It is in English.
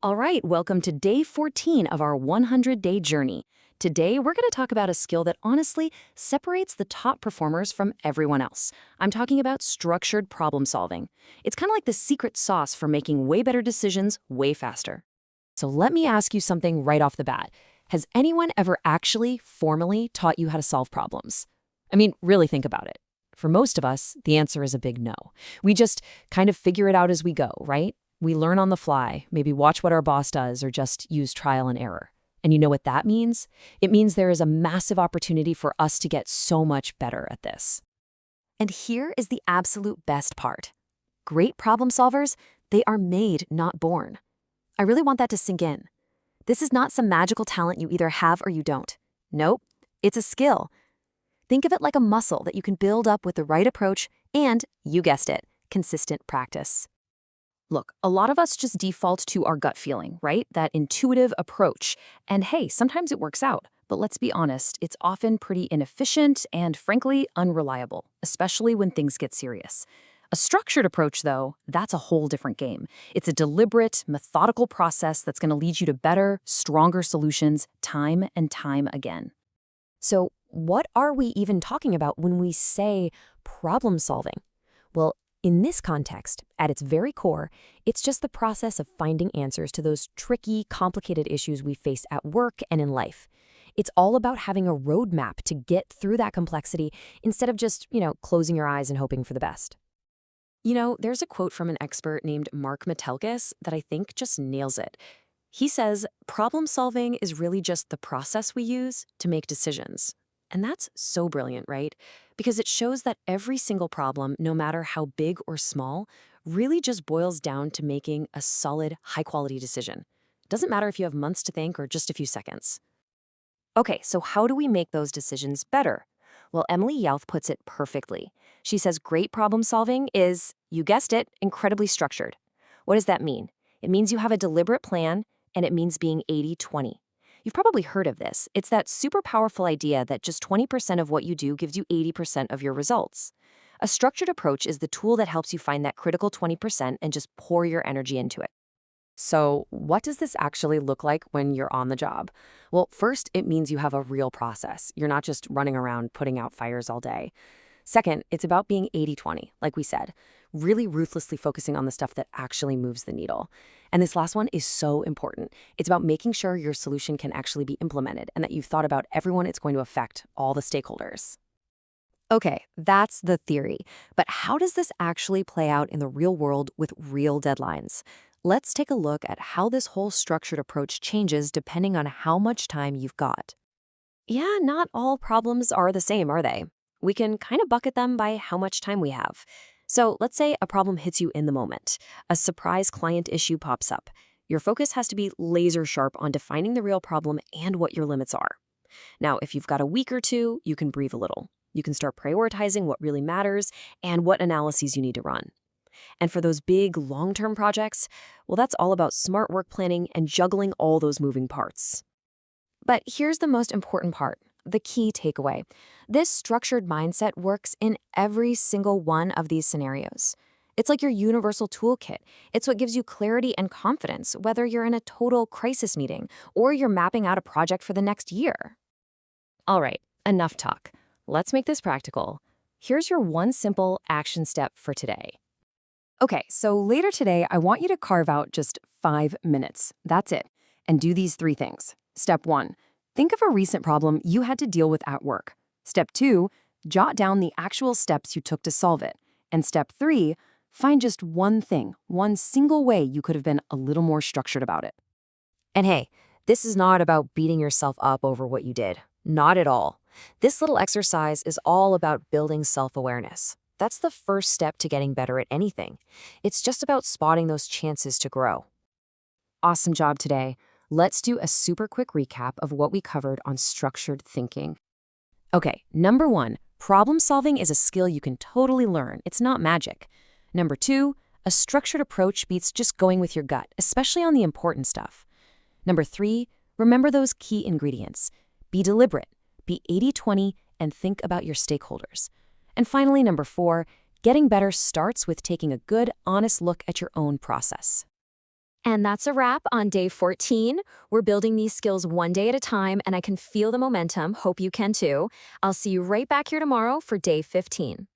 All right, welcome to day 14 of our 100-day journey. Today, we're going to talk about a skill that honestly separates the top performers from everyone else. I'm talking about structured problem solving. It's kind of like the secret sauce for making way better decisions way faster. So let me ask you something right off the bat. Has anyone ever actually formally taught you how to solve problems? I mean, really think about it. For most of us, the answer is a big no. We just kind of figure it out as we go, right? We learn on the fly, maybe watch what our boss does or just use trial and error. And you know what that means? It means there is a massive opportunity for us to get so much better at this. And here is the absolute best part. Great problem solvers, they are made, not born. I really want that to sink in. This is not some magical talent you either have or you don't. Nope, it's a skill. Think of it like a muscle that you can build up with the right approach and, you guessed it, consistent practice. Look, a lot of us just default to our gut feeling, right? That intuitive approach. And hey, sometimes it works out. But let's be honest, it's often pretty inefficient and, frankly, unreliable, especially when things get serious. A structured approach, though, that's a whole different game. It's a deliberate, methodical process that's going to lead you to better, stronger solutions time and time again. So, what are we even talking about when we say problem solving? Well, in this context, at its very core, it's just the process of finding answers to those tricky, complicated issues we face at work and in life. It's all about having a roadmap to get through that complexity instead of just, closing your eyes and hoping for the best. There's a quote from an expert named Mark Metelkis that I think just nails it. He says, problem solving is really just the process we use to make decisions. And that's so brilliant, right? Because it shows that every single problem, no matter how big or small, really just boils down to making a solid, high-quality decision. Doesn't matter if you have months to think or just a few seconds. Okay, so how do we make those decisions better? Well, Emily Yauth puts it perfectly. She says great problem solving is, you guessed it, incredibly structured. What does that mean? It means you have a deliberate plan, and it means being 80-20. You've probably heard of this. It's that super powerful idea that just 20% of what you do gives you 80% of your results. A structured approach is the tool that helps you find that critical 20% and just pour your energy into it. So, what does this actually look like when you're on the job? Well, first, it means you have a real process. You're not just running around putting out fires all day. Second, it's about being 80-20, like we said, really ruthlessly focusing on the stuff that actually moves the needle. And this last one is so important. It's about making sure your solution can actually be implemented and that you've thought about everyone it's going to affect, all the stakeholders. Okay, that's the theory. But how does this actually play out in the real world with real deadlines? Let's take a look at how this whole structured approach changes depending on how much time you've got. Yeah, not all problems are the same, are they? We can kind of bucket them by how much time we have. So let's say a problem hits you in the moment. A surprise client issue pops up. Your focus has to be laser sharp on defining the real problem and what your limits are. Now, if you've got a week or two, you can breathe a little. You can start prioritizing what really matters and what analyses you need to run. And for those big, long-term projects, well, that's all about smart work planning and juggling all those moving parts. But here's the most important part, the key takeaway. This structured mindset works in every single one of these scenarios. It's like your universal toolkit. It's what gives you clarity and confidence, whether you're in a total crisis meeting or you're mapping out a project for the next year. All right, enough talk. Let's make this practical. Here's your one simple action step for today. Okay, so later today, I want you to carve out just 5 minutes. That's it. And do these 3 things. Step 1, think of a recent problem you had to deal with at work. Step 2, jot down the actual steps you took to solve it. And step 3, find just one thing, one single way you could have been a little more structured about it. And hey, this is not about beating yourself up over what you did. Not at all. This little exercise is all about building self-awareness. That's the first step to getting better at anything. It's just about spotting those chances to grow. Awesome job today. Let's do a super quick recap of what we covered on structured thinking. Okay, number 1, problem solving is a skill you can totally learn. It's not magic. Number 2, a structured approach beats just going with your gut, especially on the important stuff. Number 3, remember those key ingredients. Be deliberate, be 80-20, and think about your stakeholders. And finally, number 4, getting better starts with taking a good, honest look at your own process. And that's a wrap on day 14. We're building these skills one day at a time, and I can feel the momentum. Hope you can too. I'll see you right back here tomorrow for day 15.